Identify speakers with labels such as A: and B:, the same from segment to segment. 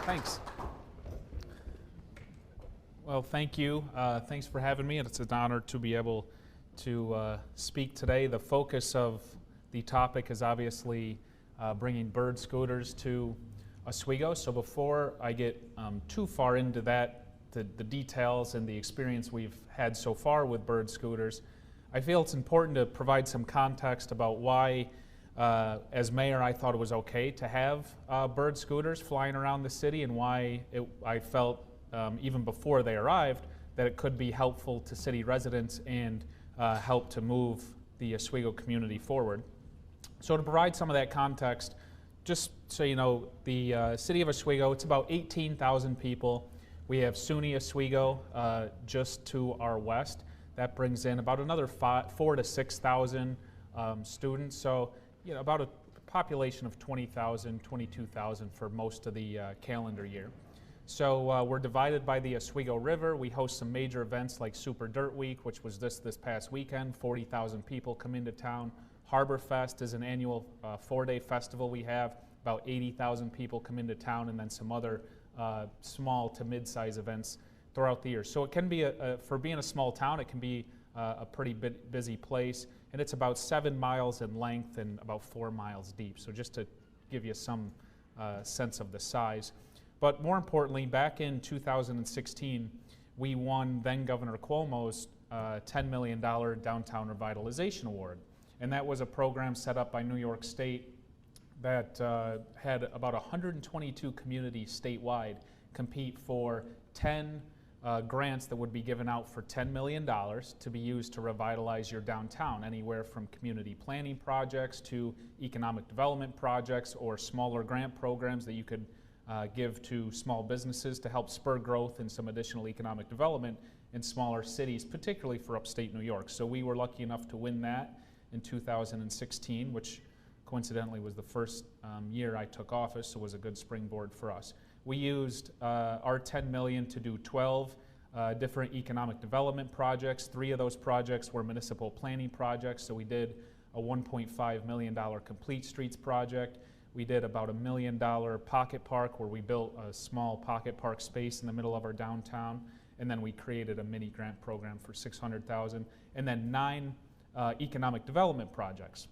A: Thanks. Well, thank you. Thanks for having me. It's an honor to be able to speak today. The focus of the topic is obviously bringing bird scooters to Oswego. So before I get too far into that, the details and the experience we've had so far with bird scooters, I feel it's important to provide some context about why, as mayor, I thought it was okay to have bird scooters flying around the city, and why I felt, even before they arrived, that it could be helpful to city residents and help to move the Oswego community forward. So to provide some of that context, just so you know, the city of Oswego, it's about 18,000 people. We have SUNY Oswego just to our west. That brings in about another 4,000 to 6,000 students. So, you know, about a population of 20,000, 22,000 for most of the calendar year. So we're divided by the Oswego River. We host some major events like Super Dirt Week, which was this past weekend. 40,000 people come into town. Harbor Fest is an annual 4-day festival we have. About 80,000 people come into town, and then some other small to mid-size events throughout the year. So it can be, for being a small town, it can be a pretty busy place. And it's about 7 miles in length and about 4 miles deep. So just to give you some sense of the size. But more importantly, back in 2016, we won then Governor Cuomo's $10 million Downtown Revitalization Award. And that was a program set up by New York State that had about 122 communities statewide compete for 10 grants that would be given out for $10 million to be used to revitalize your downtown, anywhere from community planning projects to economic development projects, or smaller grant programs that you could give to small businesses to help spur growth and some additional economic development in smaller cities, particularly for upstate New York. So we were lucky enough to win that in 2016, which coincidentally was the first year I took office, so it was a good springboard for us. We used our $10 million to do 12 different economic development projects. 3 of those projects were municipal planning projects, so we did a $1.5 million Complete Streets project. We did about $1 million pocket park, where we built a small pocket park space in the middle of our downtown, and then we created a mini grant program for $600,000, and then 9 economic development projects.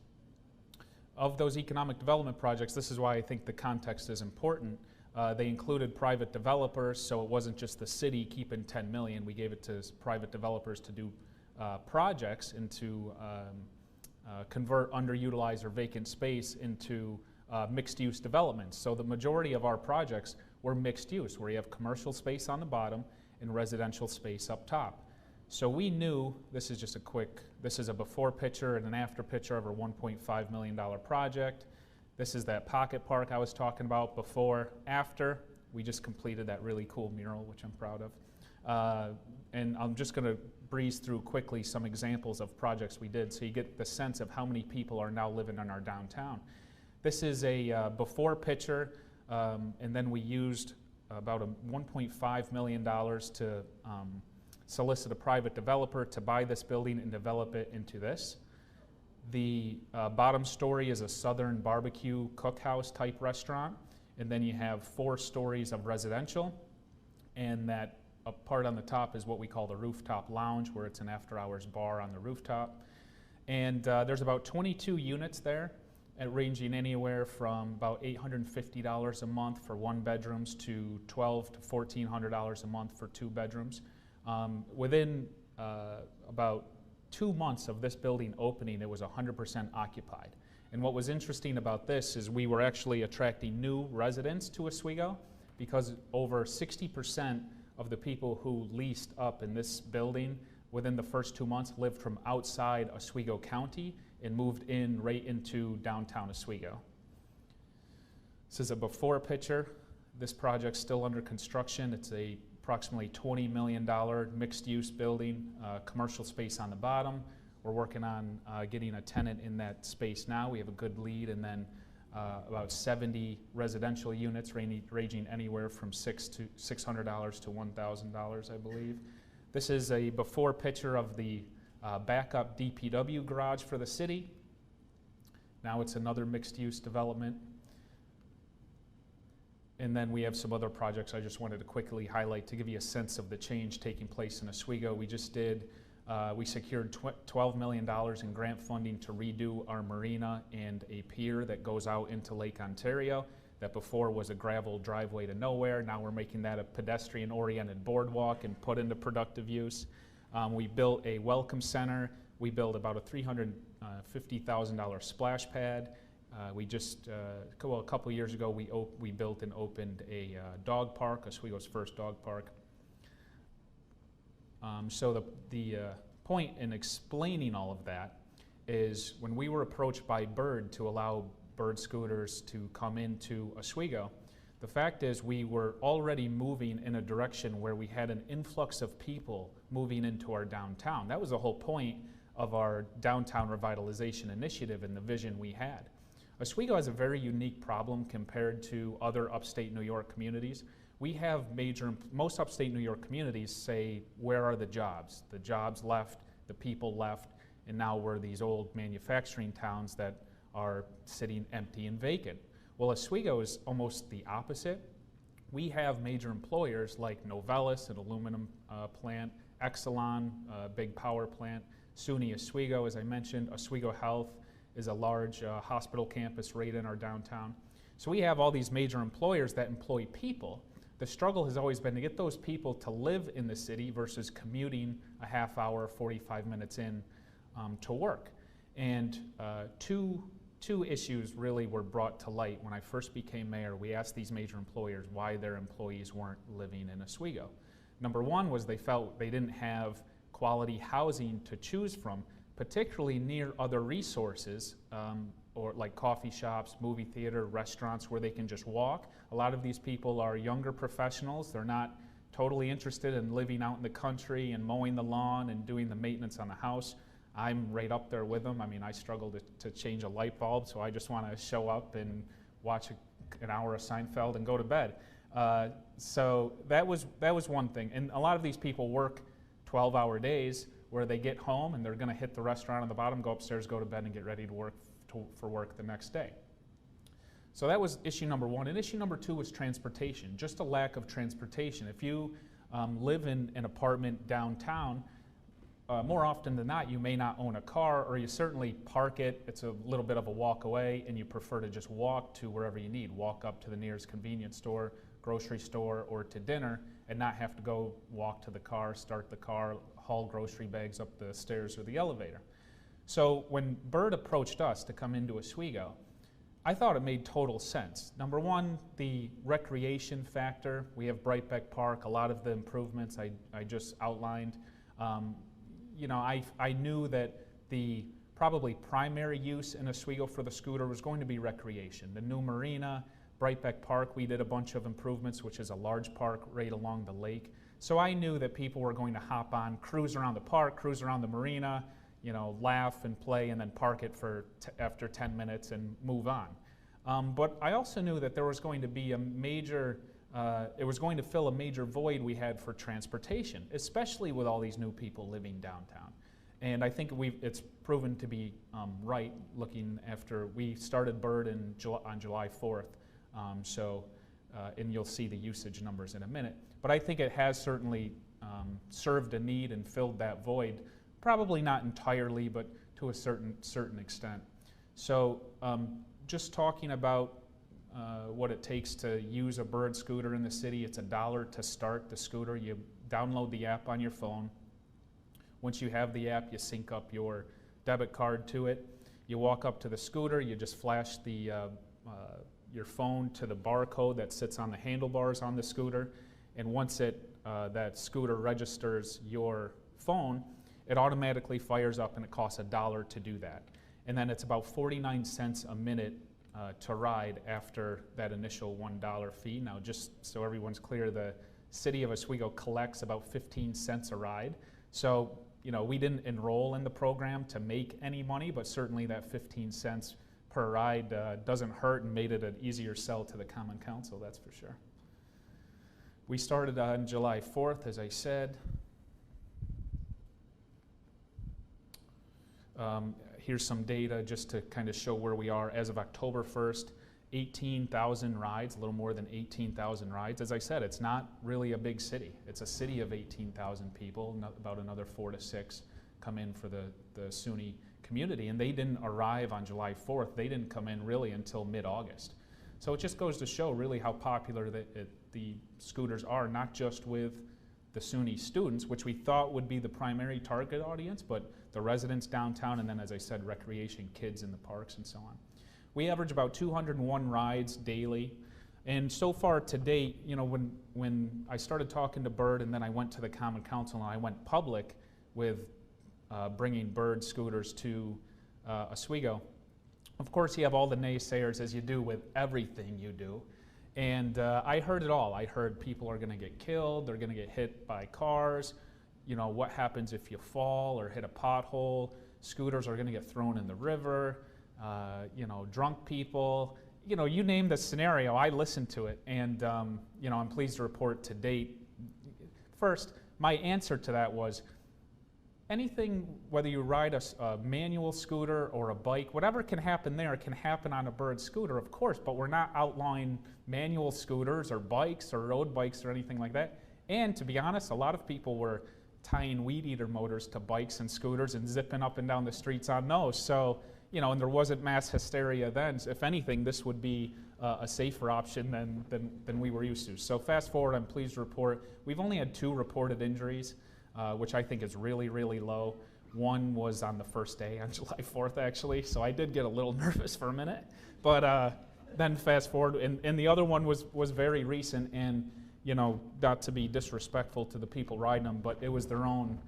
A: Of those economic development projects, this is why I think the context is important. They included private developers, so it wasn't just the city keeping $10 million. We gave it to private developers to do projects and to convert underutilized or vacant space into mixed-use developments. So the majority of our projects were mixed use, where you have commercial space on the bottom and residential space up top. So we knew, this is just this is a before picture and an after picture of our $1.5 million project. This is that pocket park I was talking about before. After, we just completed that really cool mural, which I'm proud of. And I'm just going to breeze through quickly some examples of projects we did so you get the sense of how many people are now living in our downtown. This is a before picture, and then we used about $1.5 million to solicit a private developer to buy this building and develop it into this. The bottom story is a southern barbecue cookhouse type restaurant, and then you have 4 stories of residential, and that part on the top is what we call the Rooftop Lounge, where it's an after-hours bar on the rooftop. And there's about 22 units there, ranging anywhere from about $850 a month for 1 bedrooms to $1,200 to $1,400 a month for 2 bedrooms. Within about 2 months of this building opening, it was 100% occupied. And what was interesting about this is we were actually attracting new residents to Oswego, because over 60% of the people who leased up in this building within the first 2 months lived from outside Oswego County and moved in right into downtown Oswego. This is a before picture. This project's still under construction. It's a approximately $20 million mixed-use building, commercial space on the bottom. We're working on getting a tenant in that space now. We have a good lead, and then about 70 residential units ranging anywhere from $600 to $1,000, I believe. This is a before picture of the backup DPW garage for the city. Now it's another mixed-use development. And then we have some other projects I just wanted to quickly highlight to give you a sense of the change taking place in Oswego. We secured $12 million in grant funding to redo our marina and a pier that goes out into Lake Ontario that before was a gravel driveway to nowhere. Now we're making that a pedestrian-oriented boardwalk and put into productive use. We built a welcome center. We built about a $350,000 splash pad. A couple years ago, we built and opened a dog park, Oswego's first dog park. So the point in explaining all of that is when we were approached by Bird to allow bird scooters to come into Oswego, the fact is we were already moving in a direction where we had an influx of people moving into our downtown. That was the whole point of our downtown revitalization initiative and the vision we had. Oswego has a very unique problem compared to other upstate New York communities. We have most upstate New York communities say, where are the jobs? The jobs left, the people left, and now we're these old manufacturing towns that are sitting empty and vacant. Well, Oswego is almost the opposite. We have major employers like Novelis, an aluminum plant, Exelon, a big power plant, SUNY Oswego, as I mentioned, Oswego Health is a large hospital campus right in our downtown. So we have all these major employers that employ people. The struggle has always been to get those people to live in the city versus commuting a half hour, 45 minutes in to work. And two issues really were brought to light when I first became mayor. We asked these major employers why their employees weren't living in Oswego. Number one was they felt they didn't have quality housing to choose from, particularly near other resources, or like coffee shops, movie theater, restaurants where they can just walk. A lot of these people are younger professionals. They're not totally interested in living out in the country and mowing the lawn and doing the maintenance on the house. I'm right up there with them. I mean, I struggle to change a light bulb, so I just want to show up and watch an hour of Seinfeld and go to bed. So that was one thing. And a lot of these people work 12-hour days where they get home and they're going to hit the restaurant on the bottom, go upstairs, go to bed, and get ready to work for work the next day. So that was issue number one. And issue number two was transportation, just a lack of transportation. If you live in an apartment downtown, more often than not, you may not own a car, or you certainly park it. It's a little bit of a walk away, and you prefer to just walk to wherever you need, walk up to the nearest convenience store, grocery store, or to dinner, and not have to go walk to the car, start the car, haul grocery bags up the stairs or the elevator. So when Bird approached us to come into Oswego, I thought it made total sense. Number one, the recreation factor. We have Brightbeck Park, a lot of the improvements I just outlined. I knew that the probably primary use in Oswego for the scooter was going to be recreation. The new marina, Brightbeck Park, we did a bunch of improvements, which is a large park right along the lake. So I knew that people were going to hop on, cruise around the park, cruise around the marina, laugh and play, and then park it for after 10 minutes and move on. But I also knew that there was going to be it was going to fill a major void we had for transportation, especially with all these new people living downtown. And I think it's proven to be right, looking after we started Bird on July 4th. And you'll see the usage numbers in a minute. But I think it has certainly served a need and filled that void, probably not entirely, but to a certain extent. So just talking about what it takes to use a Bird scooter in the city, it's $1 to start the scooter. You download the app on your phone. Once you have the app, you sync up your debit card to it. You walk up to the scooter, you just flash your phone to the barcode that sits on the handlebars on the scooter, and once that scooter registers your phone, it automatically fires up, and it costs $1 to do that. And then it's about 49 cents a minute to ride after that initial $1 fee. Now, just so everyone's clear, the city of Oswego collects about 15 cents a ride. So, we didn't enroll in the program to make any money, but certainly that 15 cents per ride doesn't hurt and made it an easier sell to the Common Council, that's for sure. We started on July 4th, as I said. Here's some data just to kind of show where we are. As of October 1st, 18,000 rides, a little more than 18,000 rides. As I said, it's not really a big city. It's a city of 18,000 people, about another 4 to 6 come in for the SUNY community, and they didn't arrive on July 4th. They didn't come in really until mid-August. So it just goes to show really how popular the scooters are, not just with the SUNY students, which we thought would be the primary target audience, but the residents downtown, and then, as I said, recreation, kids in the parks and so on. We average about 201 rides daily, and so far to date, you know, when I started talking to Bird and then I went to the Common Council and I went public with bringing Bird scooters to Oswego, of course you have all the naysayers, as you do with everything you do, and I heard it all. I heard people are going to get killed, they're going to get hit by cars, you know, what happens if you fall or hit a pothole, scooters are going to get thrown in the river, you know, drunk people, you know, you name the scenario, I listened to it, and you know, I'm pleased to report to date. First, my answer to that was, anything, whether you ride a manual scooter or a bike, whatever can happen there can happen on a Bird scooter, of course, but we're not outlawing manual scooters or bikes or road bikes or anything like that. And to be honest, a lot of people were tying weed eater motors to bikes and scooters and zipping up and down the streets on those. So, you know, and there wasn't mass hysteria then. If anything, this would be a safer option than we were used to. So fast forward, I'm pleased to report, we've only had 2 reported injuries, which I think is really, really low. One was on the first day, on July 4th, actually, so I did get a little nervous for a minute. But then fast forward, and the other one was very recent, and, you know, not to be disrespectful to the people riding them, but it was their own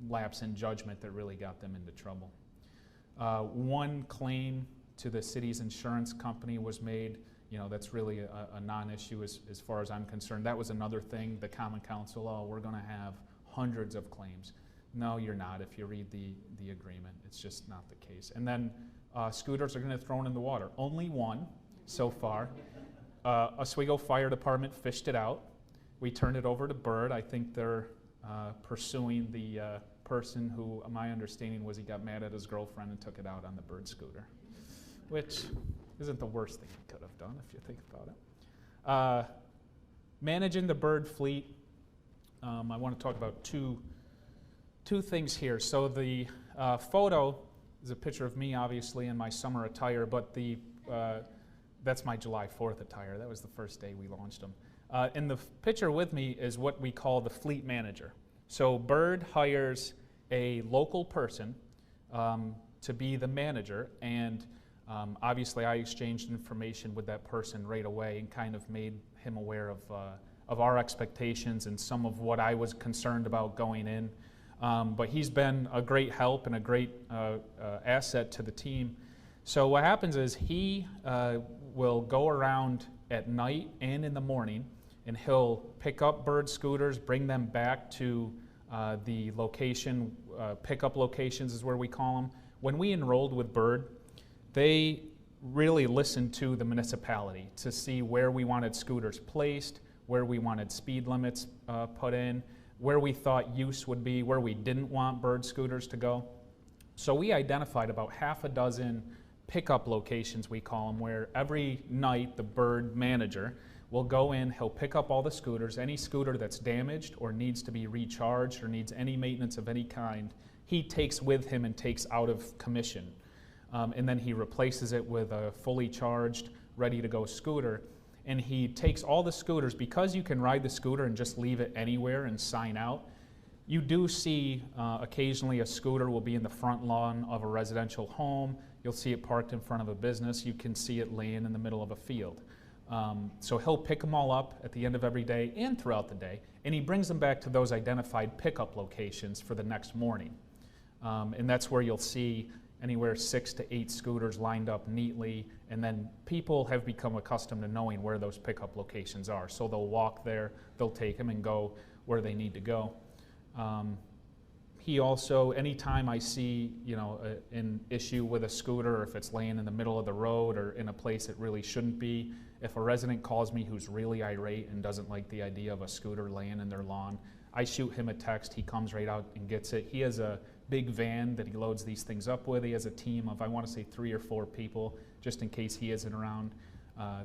A: lapse in judgment that really got them into trouble. One claim to the city's insurance company was made. You know, that's really a non-issue as far as I'm concerned. That was another thing, the Common Council, oh, we're going to have hundreds of claims. No, you're not if you read the agreement. It's just not the case. And then scooters are going to get thrown in the water. Only one so far. Oswego Fire Department fished it out. We turned it over to Bird. I think they're pursuing the person who, my understanding was, he got mad at his girlfriend and took it out on the Bird scooter, which isn't the worst thing he could have done if you think about it. Managing the Bird fleet, I want to talk about two things here. So the photo is a picture of me, obviously, in my summer attire, but that's my July 4th attire. That was the first day we launched them. And the picture with me is what we call the fleet manager. So Bird hires a local person to be the manager, and obviously I exchanged information with that person right away and kind of made him aware of our expectations and some of what I was concerned about going in. But he's been a great help and a great asset to the team. So what happens is he will go around at night and in the morning, and he'll pick up Bird scooters, bring them back to the location, pickup locations is where we call them. When we enrolled with Bird, they really listened to the municipality to see where we wanted scooters placed, where we wanted speed limits put in, where we thought use would be, where we didn't want Bird scooters to go. So we identified about half a dozen pickup locations, we call them, where every night the Bird manager will go in, he'll pick up all the scooters, any scooter that's damaged or needs to be recharged or needs any maintenance of any kind, he takes with him and takes out of commission. And then he replaces it with a fully charged, ready to go scooter. And he takes all the scooters, because you can ride the scooter and just leave it anywhere and sign out. You do see occasionally a scooter will be in the front lawn of a residential home. You'll see it parked in front of a business. You can see it laying in the middle of a field. So he'll pick them all up at the end of every day and throughout the day, and he brings them back to those identified pickup locations for the next morning. And that's where you'll see anywhere 6 to 8 scooters lined up neatly, and then people have become accustomed to knowing where those pickup locations are. So they'll walk there, they'll take them and go where they need to go. He also, anytime I see, you know, an issue with a scooter, or if it's laying in the middle of the road or in a place it really shouldn't be, if a resident calls me who's really irate and doesn't like the idea of a scooter laying in their lawn, I shoot him a text, he comes right out and gets it. He has a big van that he loads these things up with. He has a team of, I want to say, 3 or 4 people just in case he isn't around,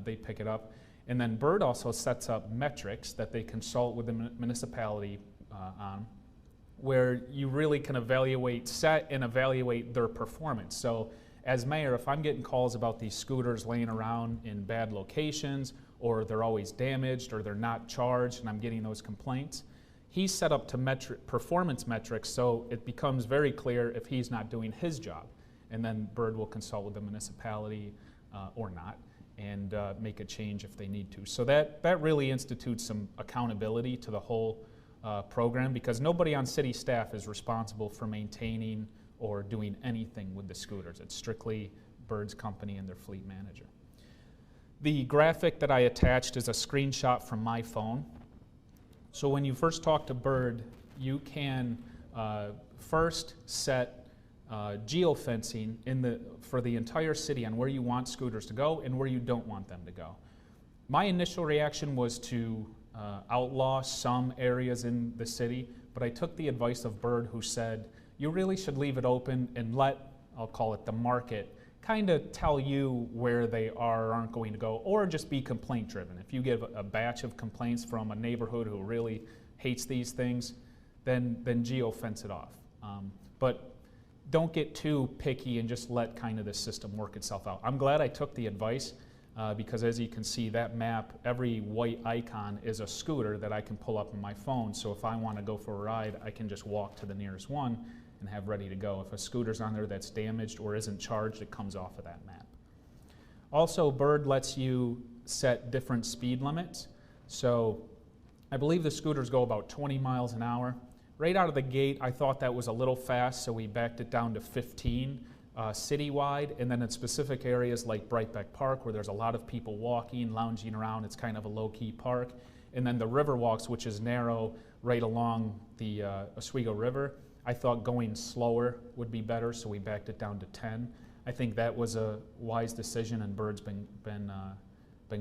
A: they pick it up. And then Bird also sets up metrics that they consult with the municipality on, where you really can set and evaluate their performance. So as mayor, if I'm getting calls about these scooters laying around in bad locations, or they're always damaged, or they're not charged, and I'm getting those complaints, he's set up to performance metrics, so it becomes very clear if he's not doing his job. And then Bird will consult with the municipality or not, and make a change if they need to. So that really institutes some accountability to the whole program, because nobody on city staff is responsible for maintaining or doing anything with the scooters. It's strictly Bird's company and their fleet manager. The graphic that I attached is a screenshot from my phone. So when you first talk to Bird, you can first set geofencing for the entire city on where you want scooters to go and where you don't want them to go. My initial reaction was to outlaw some areas in the city, but I took the advice of Bird, who said, you really should leave it open and let, I'll call it the market, kind of tell you where they are or aren't going to go, or just be complaint driven. If you get a batch of complaints from a neighborhood who really hates these things, then geofence it off. But don't get too picky and just let kind of the system work itself out. I'm glad I took the advice because as you can see, that map, every white icon is a scooter that I can pull up on my phone. So if I want to go for a ride, I can just walk to the nearest one and have ready to go. If a scooter's on there that's damaged or isn't charged, it comes off of that map. Also, Bird lets you set different speed limits. So I believe the scooters go about 20 miles an hour. Right out of the gate, I thought that was a little fast, so we backed it down to 15 citywide, and then in specific areas like Brightbeck Park, where there's a lot of people walking, lounging around, it's kind of a low-key park. And then the river walks, which is narrow right along the Oswego River, I thought going slower would be better, so we backed it down to 10. I think that was a wise decision, and Bird's been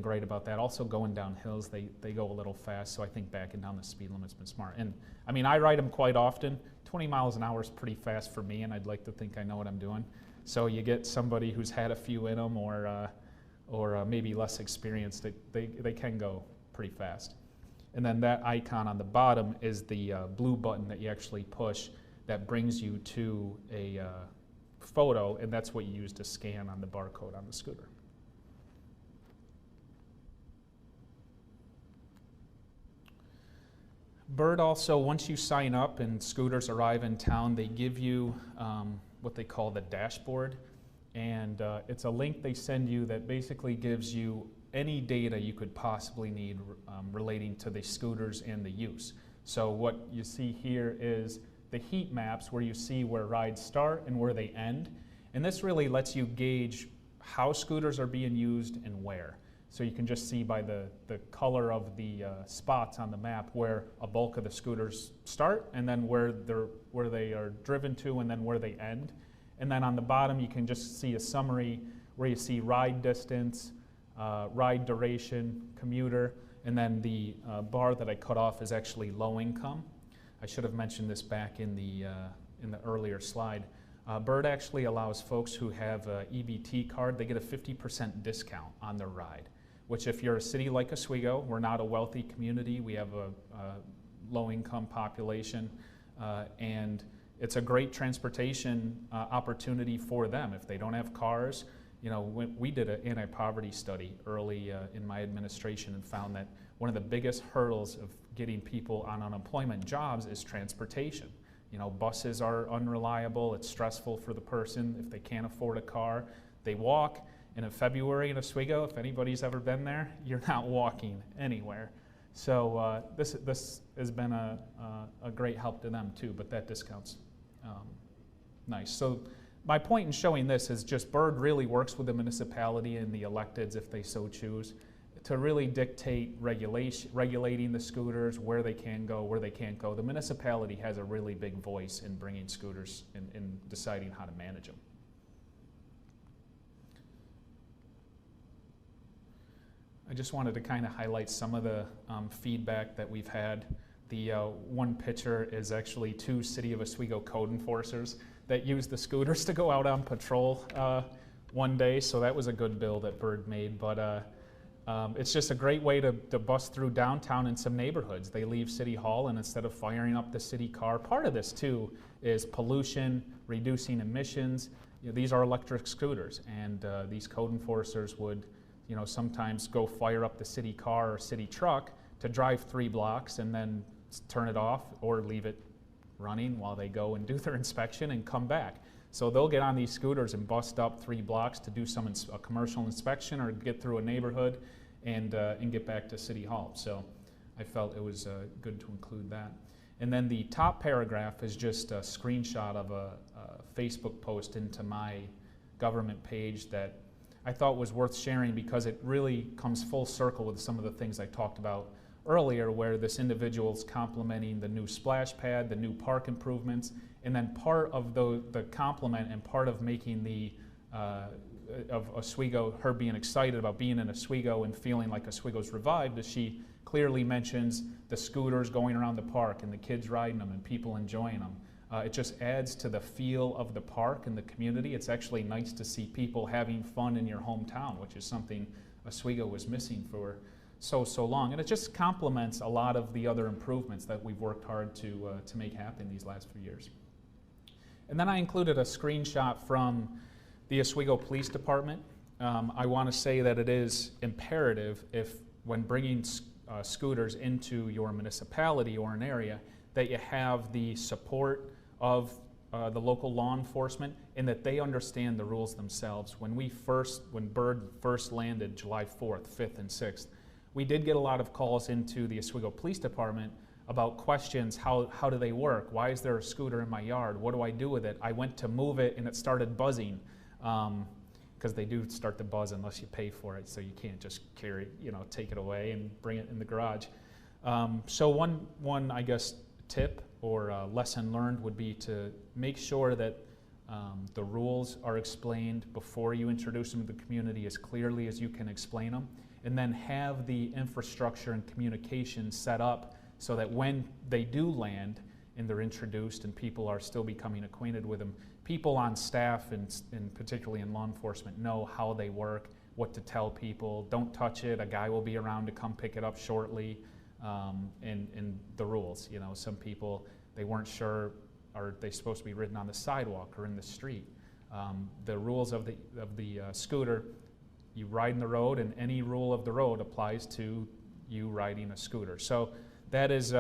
A: great about that. Also going down hills, they go a little fast, so I think backing down the speed limit's been smart. And I mean, I ride them quite often. 20 miles an hour is pretty fast for me, and I'd like to think I know what I'm doing. So you get somebody who's had a few in them, or maybe less experienced, they can go pretty fast. And then that icon on the bottom is the blue button that you actually push that brings you to a photo, and that's what you use to scan on the barcode on the scooter. Bird also, once you sign up and scooters arrive in town, they give you what they call the dashboard, and it's a link they send you that basically gives you any data you could possibly need relating to the scooters and the use. So what you see here is the heat maps where you see where rides start and where they end, and this really lets you gauge how scooters are being used and where. So you can just see by the color of the spots on the map where a bulk of the scooters start, and then where they are driven to, and then where they end. And then on the bottom you can just see a summary where you see ride distance, ride duration, commuter, and then the bar that I cut off is actually low income. I should have mentioned this back in the earlier slide. Bird actually allows folks who have an EBT card, they get a 50% discount on their ride, which if you're a city like Oswego, we're not a wealthy community, we have a low-income population, and it's a great transportation opportunity for them. If they don't have cars, you know, we did an anti-poverty study early in my administration and found that one of the biggest hurdles of getting people on unemployment jobs is transportation. You know, buses are unreliable, it's stressful for the person. If they can't afford a car, they walk. And in February in Oswego, if anybody's ever been there, you're not walking anywhere. So this has been a great help to them too, but that discount's nice. So my point in showing this is just Bird really works with the municipality and the electeds, if they so choose, to really dictate regulating the scooters, where they can go, where they can't go. The municipality has a really big voice in bringing scooters and deciding how to manage them. I just wanted to kind of highlight some of the feedback that we've had. The one picture is actually 2 City of Oswego code enforcers that use the scooters to go out on patrol one day, so that was a good bill that Bird made. But it's just a great way to bust through downtown in some neighborhoods. They leave City Hall, and instead of firing up the city car, part of this too is pollution, reducing emissions. You know, these are electric scooters, and these code enforcers would, you know, sometimes go fire up the city car or city truck to drive 3 blocks and then turn it off or leave it running while they go and do their inspection and come back. So they'll get on these scooters and bust up 3 blocks to do a commercial inspection or get through a neighborhood and get back to City Hall. So I felt it was good to include that. And then the top paragraph is just a screenshot of a Facebook post into my government page that I thought was worth sharing because it really comes full circle with some of the things I talked about earlier, where this individual's complimenting the new splash pad, the new park improvements, and then part of the compliment and part of making the of Oswego, her being excited about being in Oswego and feeling like Oswego's revived, is she clearly mentions the scooters going around the park and the kids riding them and people enjoying them. It just adds to the feel of the park and the community. It's actually nice to see people having fun in your hometown, which is something Oswego was missing for so long. And it just complements a lot of the other improvements that we've worked hard to make happen these last few years. And then I included a screenshot from the Oswego Police Department. I want to say that it is imperative when bringing scooters into your municipality or an area, that you have the support of the local law enforcement and that they understand the rules themselves. When Bird first landed July 4th, 5th, and 6th, we did get a lot of calls into the Oswego Police Department about questions. How do they work? Why is there a scooter in my yard? What do I do with it? I went to move it and it started buzzing, because they do start to buzz unless you pay for it, so you can't just take it away and bring it in the garage. So one I guess tip or lesson learned would be to make sure that the rules are explained before you introduce them to the community as clearly as you can explain them, and then have the infrastructure and communication set up so that when they do land and they're introduced and people are still becoming acquainted with them, people on staff and particularly in law enforcement know how they work, what to tell people. Don't touch it. A guy will be around to come pick it up shortly. And the rules. You know, some people, they weren't sure, are they supposed to be ridden on the sidewalk or in the street? The rules of the scooter, you ride in the road, and any rule of the road applies to you riding a scooter. So that is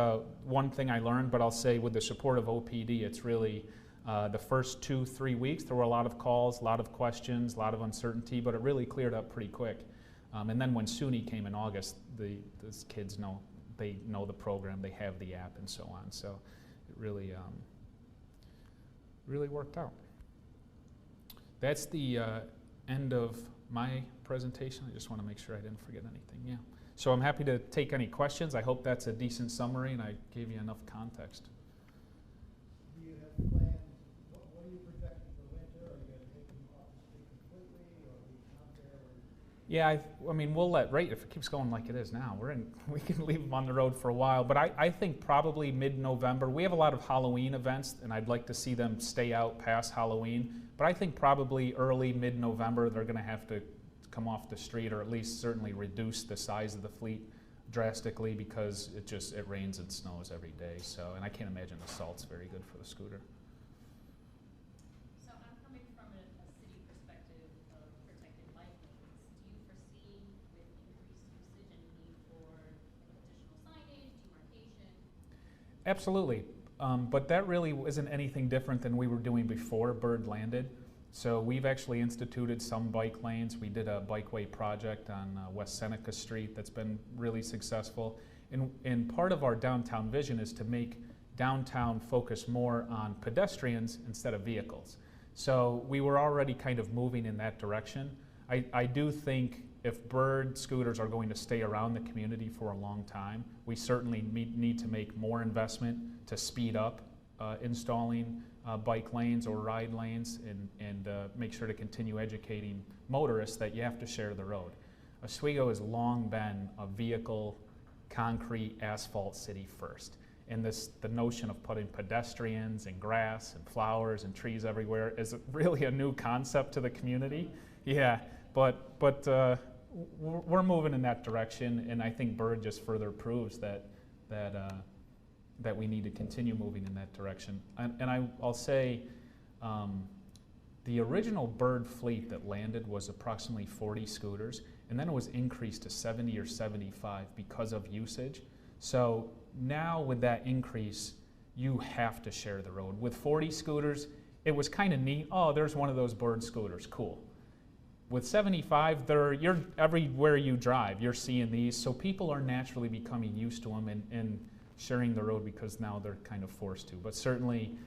A: one thing I learned, but I'll say with the support of OPD, it's really the first 2-3 weeks, there were a lot of calls, a lot of questions, a lot of uncertainty, but it really cleared up pretty quick. And then when SUNY came in August, these kids know the program, they have the app, and so on. So it really, really worked out. That's the end of my presentation. I just want to make sure I didn't forget anything. Yeah. So I'm happy to take any questions. I hope that's a decent summary and I gave you enough context.
B: Do you have plans? What are you projecting for winter? Are you going to take them off the street completely, or are we out there?
A: Yeah, I mean, we'll if it keeps going like it is now, we can leave them on the road for a while, but I think probably mid-November. We have a lot of Halloween events, and I'd like to see them stay out past Halloween, but I think probably early mid-November they're going to have to come off the street, or at least certainly reduce the size of the fleet drastically, because it rains and snows every day. So, and I can't imagine the salt's very good for the scooter.
C: So I'm coming from a city perspective of protected bike lanes. Do you foresee with increased usage any need for additional signage, demarcation?
A: Absolutely, but that really isn't anything different than we were doing before Bird landed. So we've actually instituted some bike lanes. We did a bikeway project on West Seneca Street that's been really successful. And part of our downtown vision is to make downtown focus more on pedestrians instead of vehicles. So we were already kind of moving in that direction. I do think if Bird scooters are going to stay around the community for a long time, we certainly need to make more investment to speed up installing bike lanes or ride lanes, and make sure to continue educating motorists that you have to share the road. Oswego has long been a vehicle, concrete, asphalt city first. And the notion of putting pedestrians and grass and flowers and trees everywhere is really a new concept to the community. Yeah, but we're moving in that direction, and I think Bird just further proves that that we need to continue moving in that direction. And I'll say, the original Bird fleet that landed was approximately 40 scooters, and then it was increased to 70 or 75 because of usage. So now with that increase, you have to share the road. With 40 scooters, it was kind of neat. Oh, there's one of those Bird scooters, cool. With 75, you're everywhere you drive, you're seeing these, so people are naturally becoming used to them and sharing the road because now they're kind of forced to. But certainly,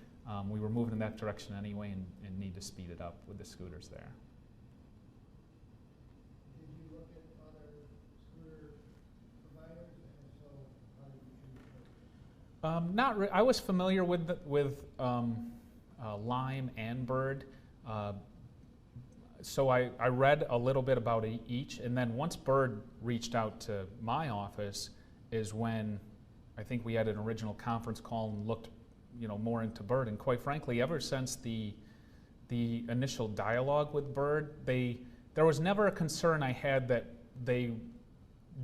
A: we were moving in that direction anyway and need to speed it up with the scooters there.
B: Did you look at other scooter providers, and if so, how did you choose those?
A: I was familiar with Lime and Bird. So I read a little bit about each, and then once Bird reached out to my office is when I think we had an original conference call and looked, more into Bird. And quite frankly, ever since the initial dialogue with Bird, there was never a concern I had that they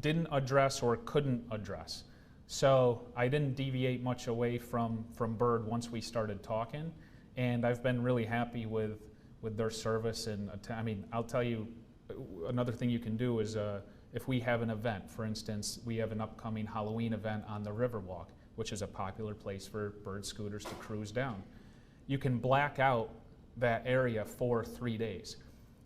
A: didn't address or couldn't address. So I didn't deviate much away from Bird once we started talking, and I've been really happy with their service. And I mean, I'll tell you, another thing you can do is if we have an event, for instance, we have an upcoming Halloween event on the Riverwalk, which is a popular place for Bird scooters to cruise down. You can black out that area for 3 days.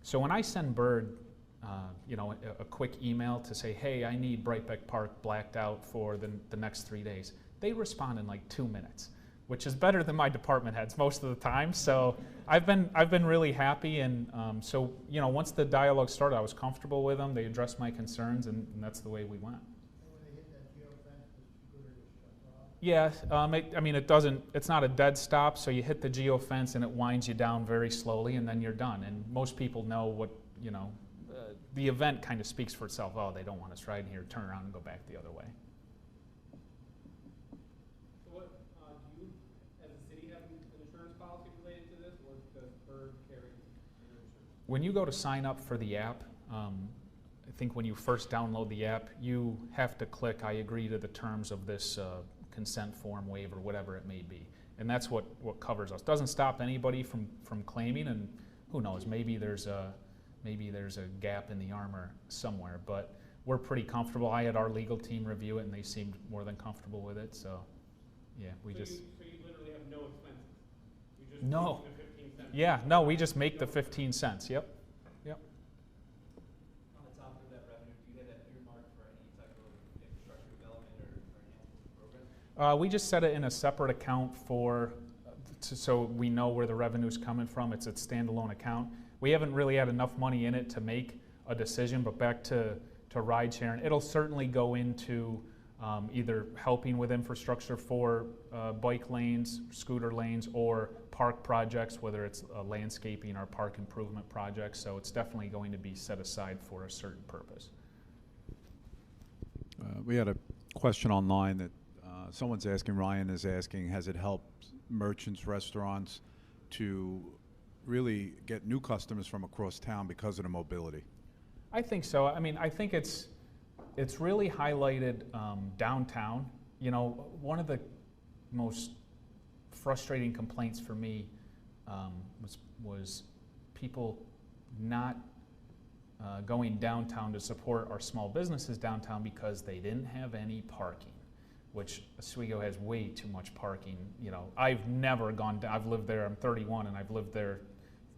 A: So when I send Bird, a quick email to say, hey, I need Brightbeck Park blacked out for the next 3 days, they respond in like 2 minutes, which is better than my department heads most of the time. So I've been really happy, and so once the dialogue started, I was comfortable with them. They addressed my concerns, and that's the way we went.
B: And when they hit that geofence, the scooter just shuts off?
A: Yeah, it's not a dead stop, so you hit the geofence and it winds you down very slowly, and then you're done. And most people know what, the event kind of speaks for itself. Oh, they don't want us riding here, turn around and go back the other way.
D: So what, do you, as a city, have an insurance policy related to this, or does Bird carry your insurance?
A: When you go to sign up for the app, I think when you first download the app, you have to click, I agree to the terms of this consent form waiver, whatever it may be. And that's what covers us. Doesn't stop anybody from claiming, and who knows, maybe there's a gap in the armor somewhere, but we're pretty comfortable. I had our legal team review it, and they seemed more than comfortable with it, so yeah,
D: So you literally have no expenses? You just
A: No.
D: make the 15 cents?
A: Yeah, no, we just make the 15 cents, yep.
E: On the topic of that revenue, do you have that earmarked for any type of infrastructure development or enhancement to the program?
A: We just set it in a separate account so we know where the revenue's coming from. It's a standalone account. We haven't really had enough money in it to make a decision, but back to ride sharing, it'll certainly go into either helping with infrastructure for bike lanes, scooter lanes, or park projects, whether it's landscaping or park improvement projects. So it's definitely going to be set aside for a certain purpose.
F: We had a question online that someone's asking, Ryan is asking, has it helped merchants, restaurants to really get new customers from across town because of the mobility?
A: I think so. I mean, I think it's really highlighted downtown. One of the most frustrating complaints for me was people not going downtown to support our small businesses downtown because they didn't have any parking, which Oswego has way too much parking. I've never gone down. I've lived there. I'm 31, and I've lived there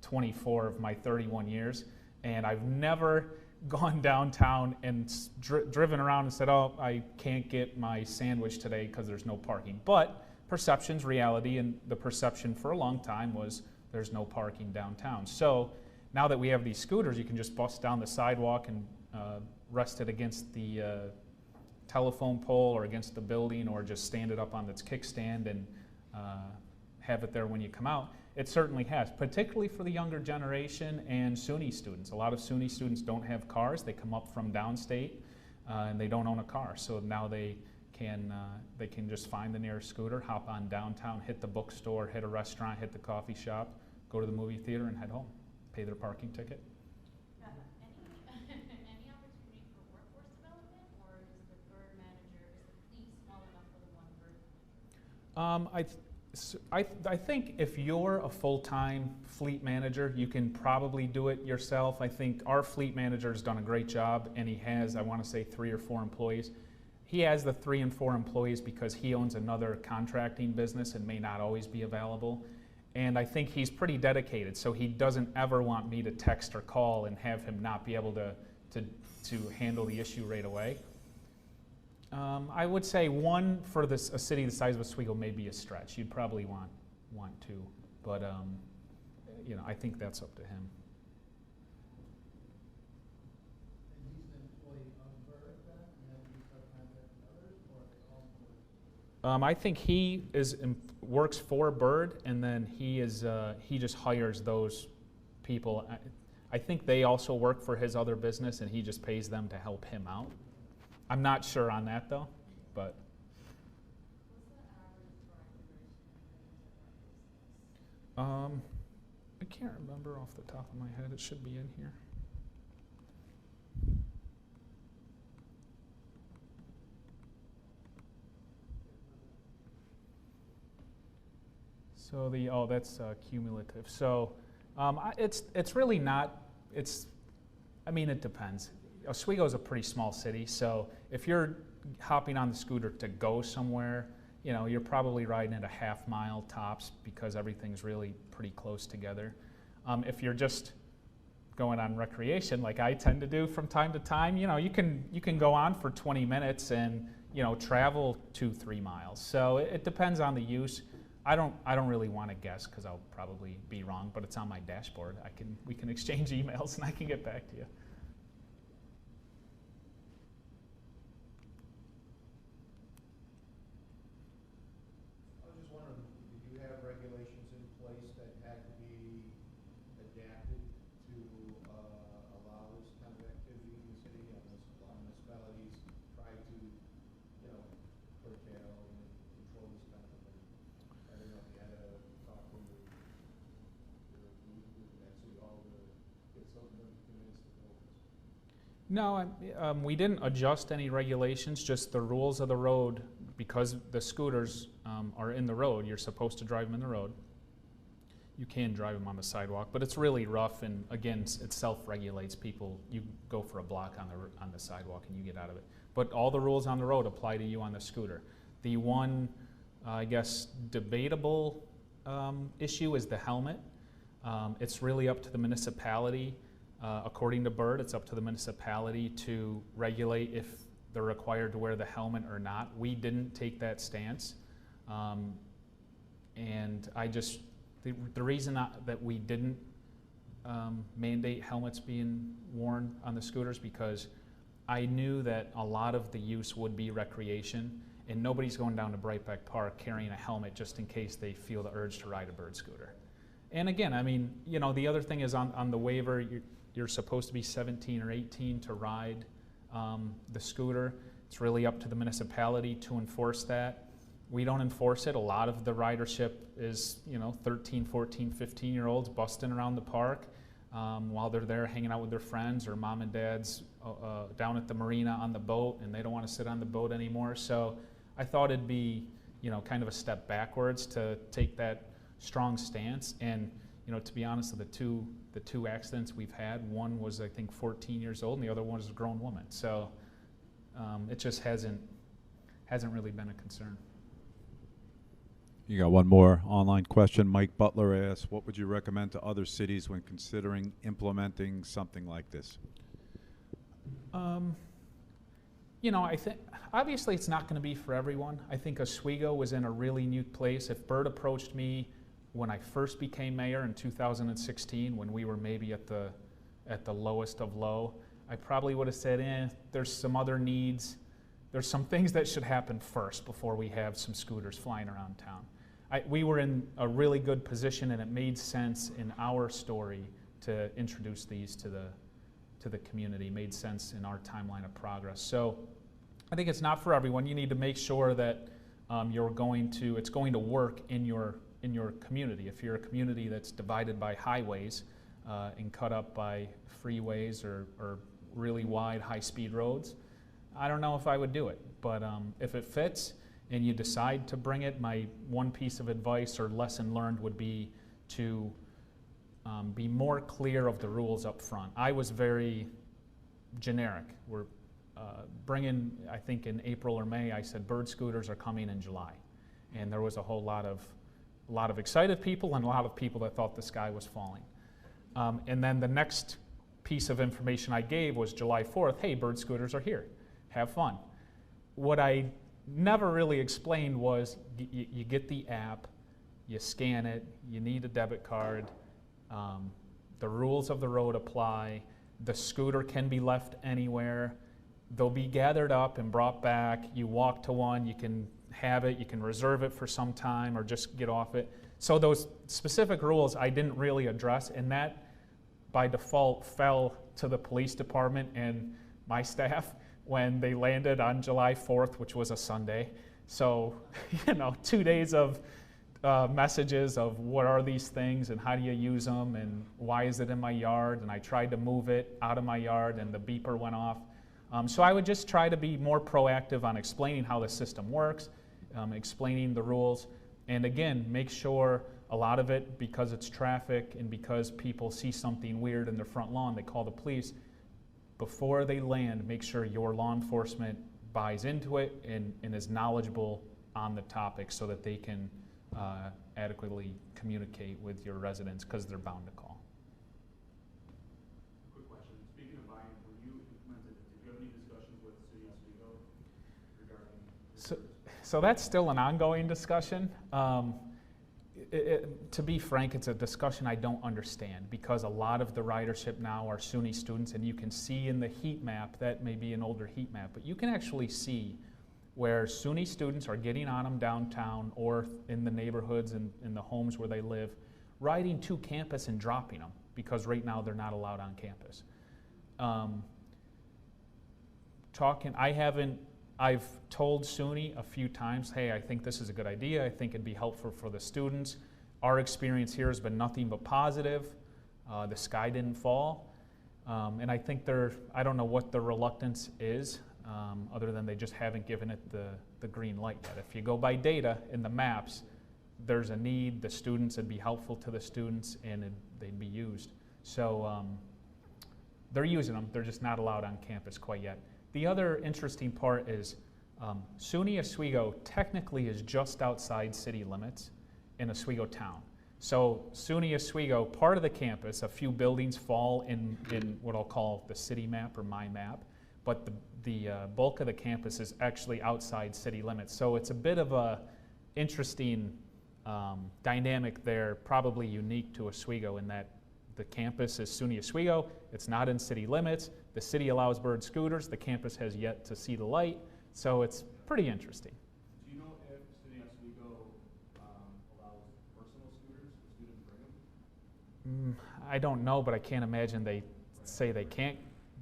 A: 24 of my 31 years, and I've never gone downtown and driven around and said, oh, I can't get my sandwich today because there's no parking. But perception's reality, and the perception for a long time was there's no parking downtown. So now that we have these scooters, you can just bust down the sidewalk and rest it against the telephone pole or against the building, or just stand it up on its kickstand and have it there when you come out. It certainly has, particularly for the younger generation and SUNY students. A lot of SUNY students don't have cars. They come up from downstate and they don't own a car. So now they can just find the nearest scooter, hop on downtown, hit the bookstore, hit a restaurant, hit the coffee shop, go to the movie theater, and head home. Pay their parking ticket. I think if you're a full-time fleet manager, you can probably do it yourself. I think our fleet manager has done a great job, and he has, I want to say, 3 or 4 employees. He has the 3 and 4 employees because he owns another contracting business and may not always be available. And I think he's pretty dedicated, so he doesn't ever want me to text or call and have him not be able to handle the issue right away. I would say 1 for a city the size of Oswego may be a stretch. You'd probably want 2, but you know, I think that's up to him.
B: And he's an employee of Bird then, and then he subcontracts others, or are they all employees?
A: I think he works for Bird, and then he just hires those people. I think they also work for his other business, and he just pays them to help him out. I'm not sure on that though, but. I can't remember off the top of my head. It should be in here. So that's cumulative. So it's really not. I mean, it depends. Oswego is a pretty small city, so if you're hopping on the scooter to go somewhere, you know, you're probably riding at a half-mile tops because everything's really pretty close together. If you're just going on recreation, like I tend to do from time to time, you know, you can go on for 20 minutes and, you know, travel 2-3 miles. So it depends on the use. I don't really want to guess because I'll probably be wrong, but it's on my dashboard. We can exchange emails and I can get back to you.
B: Regulations in place that had to be adapted to allow this kind of activity in the city, and municipalities try to, you know, curtail and control this kind of thing. I don't know if you had a talk with that city hall to get something convinced the voters.
A: No, we didn't adjust any regulations, just the rules of the road. Because the scooters are in the road, you're supposed to drive them in the road. You can drive them on the sidewalk, but it's really rough, and again, it self-regulates people. You go for a block on the sidewalk and you get out of it. But all the rules on the road apply to you on the scooter. The one, I guess, debatable issue is the helmet. It's really up to the municipality. According to Bird, it's up to the municipality to regulate if they're required to wear the helmet or not. We didn't take that stance. And the reason that we didn't mandate helmets being worn on the scooters because I knew that a lot of the use would be recreation, and nobody's going down to Brightbeck Park carrying a helmet just in case they feel the urge to ride a Bird scooter. And again, I mean, you know, the other thing is on the waiver, you're supposed to be 17 or 18 to ride the scooter. It's really up to the municipality to enforce that. We don't enforce it. A lot of the ridership is, you know, 13, 14, 15-year-olds busting around the park while they're there hanging out with their friends, or mom and dad's down at the marina on the boat and they don't want to sit on the boat anymore. So I thought it'd be, you know, kind of a step backwards to take that strong stance. And, you know, to be honest, the two accidents we've had, one was, I think, 14 years old, and the other one was a grown woman. So it just hasn't really been a concern.
F: You got one more online question. Mike Butler asks, what would you recommend to other cities when considering implementing something like this?
A: You know, I think obviously it's not going to be for everyone. I think Oswego was in a really unique place. If Bird approached me when I first became mayor in 2016, when we were maybe at the lowest of low, I probably would have said, there's some other needs. There's some things that should happen first before we have some scooters flying around town. We were in a really good position, and it made sense in our story to introduce these to the community. Made sense in our timeline of progress. So I think it's not for everyone. You need to make sure that it's going to work in your community. If you're a community that's divided by highways and cut up by freeways or really wide high-speed roads, I don't know if I would do it. But if it fits, and you decide to bring it, my one piece of advice or lesson learned would be to be more clear of the rules up front. I was very generic. We're bringing, I think in April or May, I said bird scooters are coming in July. And there was a whole lot of excited people and a lot of people that thought the sky was falling. And then the next piece of information I gave was July 4th, hey, bird scooters are here, have fun. What I never really explained was you get the app, you scan it, you need a debit card, the rules of the road apply, the scooter can be left anywhere, they'll be gathered up and brought back, you walk to one, you can have it, you can reserve it for some time or just get off it. So those specific rules I didn't really address, and that by default fell to the police department and my staff when they landed on July 4th, which was a Sunday. So, 2 days of messages of what are these things and how do you use them and why is it in my yard, and I tried to move it out of my yard and the beeper went off. So I would just try to be more proactive on explaining how the system works, explaining the rules, and again, make sure a lot of it, because it's traffic and because people see something weird in their front lawn, they call the police. Before they land, make sure your law enforcement buys into it and is knowledgeable on the topic so that they can adequately communicate with your residents, because they're bound to call.
G: Quick question. Speaking of buying, when you implemented it, did you have any discussions with the city of Oswego regarding?
A: So that's still an ongoing discussion. To be frank, it's a discussion I don't understand, because a lot of the ridership now are SUNY students, and you can see in the heat map, that may be an older heat map, but you can actually see where SUNY students are getting on them downtown or in the neighborhoods and in the homes where they live, riding to campus and dropping them, because right now they're not allowed on campus. I've told SUNY a few times, hey, I think this is a good idea. I think it'd be helpful for the students. Our experience here has been nothing but positive. The sky didn't fall. And I think I don't know what the reluctance is, other than they just haven't given it the green light yet. If you go by data in the maps, there's a need, the students, it'd be helpful to the students, and they'd be used. So they're using them, they're just not allowed on campus quite yet. The other interesting part is SUNY Oswego technically is just outside city limits in Oswego town. So SUNY Oswego, part of the campus, a few buildings fall in what I'll call the city map or my map, but the bulk of the campus is actually outside city limits. So it's a bit of a interesting dynamic there, probably unique to Oswego, in that the campus is SUNY Oswego, it's not in city limits, the city allows bird scooters, the campus has yet to see the light, so it's pretty interesting.
G: Do you know if SUNY Oswego allows personal scooters, if students bring them?
A: I don't know, but I can't imagine they say they can't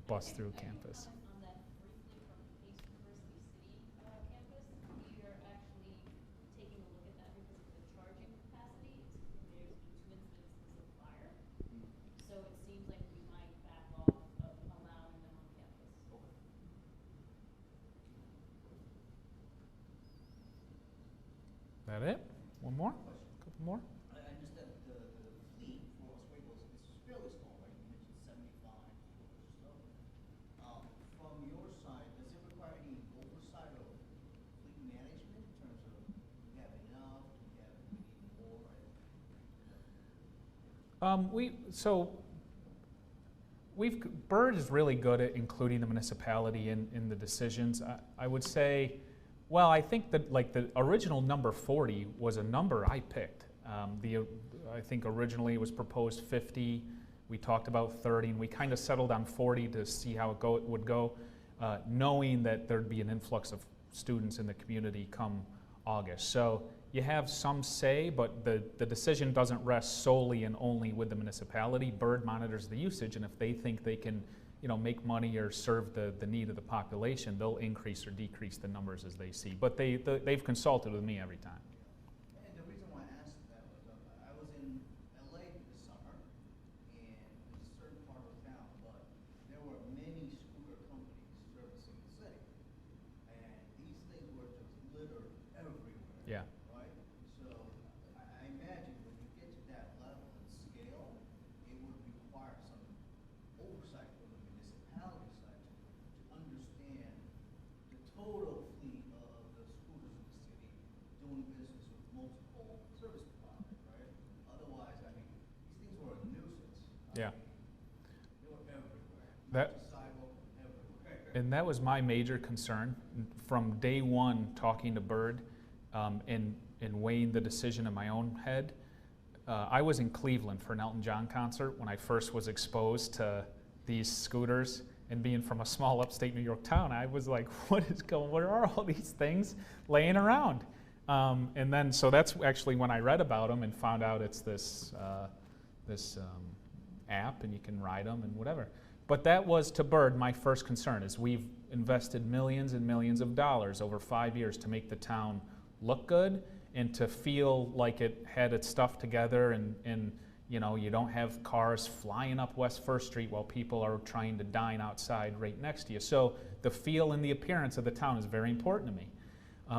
A: bust through campus.
C: On that briefly from Case University City campus, we are actually taking a look at that because of the charging capacity. There's been 2 instances of fire, so it seems like we might back off of allowing them on campus.
A: That it? One more? A couple more?
H: I understand the fleet for Oswego is fairly small, right? You mentioned 75 or so. From your side, does it require any oversight of fleet management in terms of do you have enough, do you need more?
A: Bird is really good at including the municipality in the decisions. I would say, well, I think that the original number 40 was a number I picked. I think originally it was proposed 50. We talked about 30, and we kind of settled on 40 to see how it would go, knowing that there'd be an influx of students in the community come August. So you have some say, but the decision doesn't rest solely and only with the municipality. Bird monitors the usage, and if they think they can make money or serve the need of the population, they'll increase or decrease the numbers as they see. But they've consulted with me every time.
H: And the reason why I asked that was I was in LA this summer, and it's a certain part of town, but there were many scooter companies servicing the city. And these things were just littered
A: Yeah.
H: Right? So I imagine when you get to that level and scale, it would require some oversight from the municipality side to understand the total fleet of the scooters in the city doing business with multiple service providers, right? Otherwise, I mean, these things were a nuisance.
A: Yeah.
H: They were everywhere.
A: That-
H: Not just sidewalk, everywhere.
A: And that was my major concern from day one, talking to Bird and weighing the decision in my own head. I was in Cleveland for an Elton John concert when I first was exposed to these scooters, and being from a small upstate New York town, I was like, where are all these things laying around? And then, so that's actually when I read about them and found out it's this app and you can ride them and whatever. But that was, to Bird, my first concern, is we've invested millions and millions of dollars over 5 years to make the town look good and to feel like it had its stuff together, and you know, you don't have cars flying up West First Street while people are trying to dine outside right next to you. So the feel and the appearance of the town is very important to me.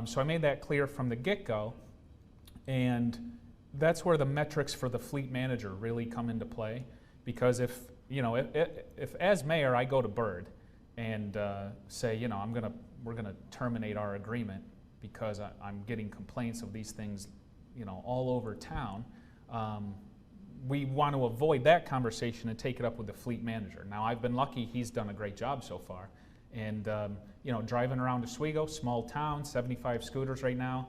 A: So I made that clear from the get-go, and that's where the metrics for the fleet manager really come into play, because if as mayor I go to Bird and say, you know, we're gonna terminate our agreement because I'm getting complaints of these things, you know, all over town, we want to avoid that conversation and take it up with the fleet manager. Now, I've been lucky; he's done a great job so far. And you know, driving around Oswego, small town, 75 scooters right now,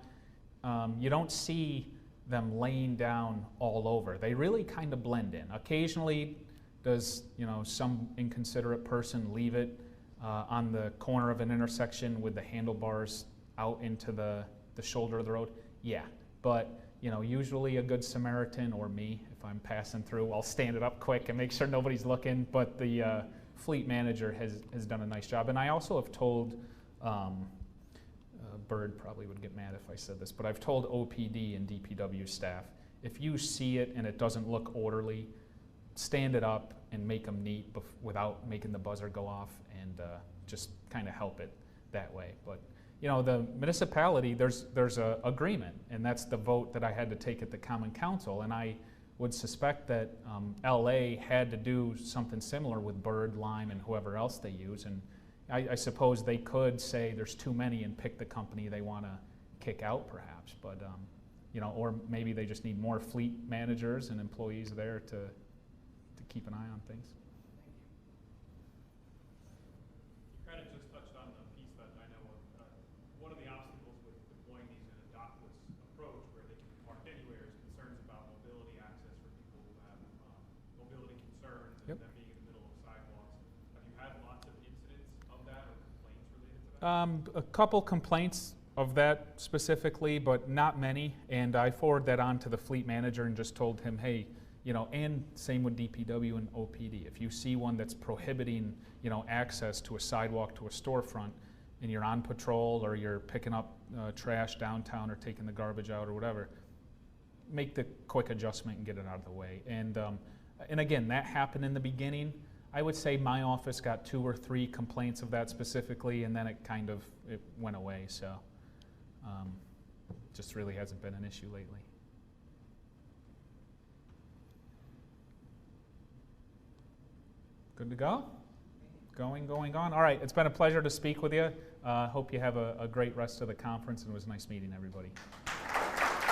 A: you don't see them laying down all over. They really kind of blend in. Occasionally, does, you know, some inconsiderate person leave it on the corner of an intersection with the handlebars out into the shoulder of the road? Yeah, but you know, usually a good Samaritan, or me, if I'm passing through, I'll stand it up quick and make sure nobody's looking. But the fleet manager has done a nice job. And I also have told, Bird probably would get mad if I said this, but I've told OPD and DPW staff, if you see it and it doesn't look orderly, stand it up and make them neat without making the buzzer go off, and just kind of help it that way. But you know, the municipality, there's a agreement, and that's the vote that I had to take at the Common Council, and I would suspect that LA had to do something similar with Bird, Lime, and whoever else they use, and I suppose they could say there's too many and pick the company they want to kick out, perhaps. But you know, or maybe they just need more fleet managers and employees there to keep an eye on things.
G: You kind of just touched on the piece that I know of. One of the obstacles with deploying these in a dockless approach, where they can be parked anywhere, is concerns about mobility access for people who have mobility concerns, and
A: Yep.
G: them being in the middle of sidewalks. Have you had lots of incidents of that or complaints related to that?
A: A couple complaints of that specifically, but not many. And I forwarded that on to the fleet manager and just told him, hey, you know, and same with DPW and OPD. If you see one that's prohibiting, you know, access to a sidewalk to a storefront, and you're on patrol or you're picking up trash downtown or taking the garbage out or whatever, make the quick adjustment and get it out of the way. And again, that happened in the beginning. I would say my office got 2 or 3 complaints of that specifically, and then it went away. So just really hasn't been an issue lately. Good to go? Going, on. All right, it's been a pleasure to speak with you. Hope you have a great rest of the conference, and it was nice meeting everybody.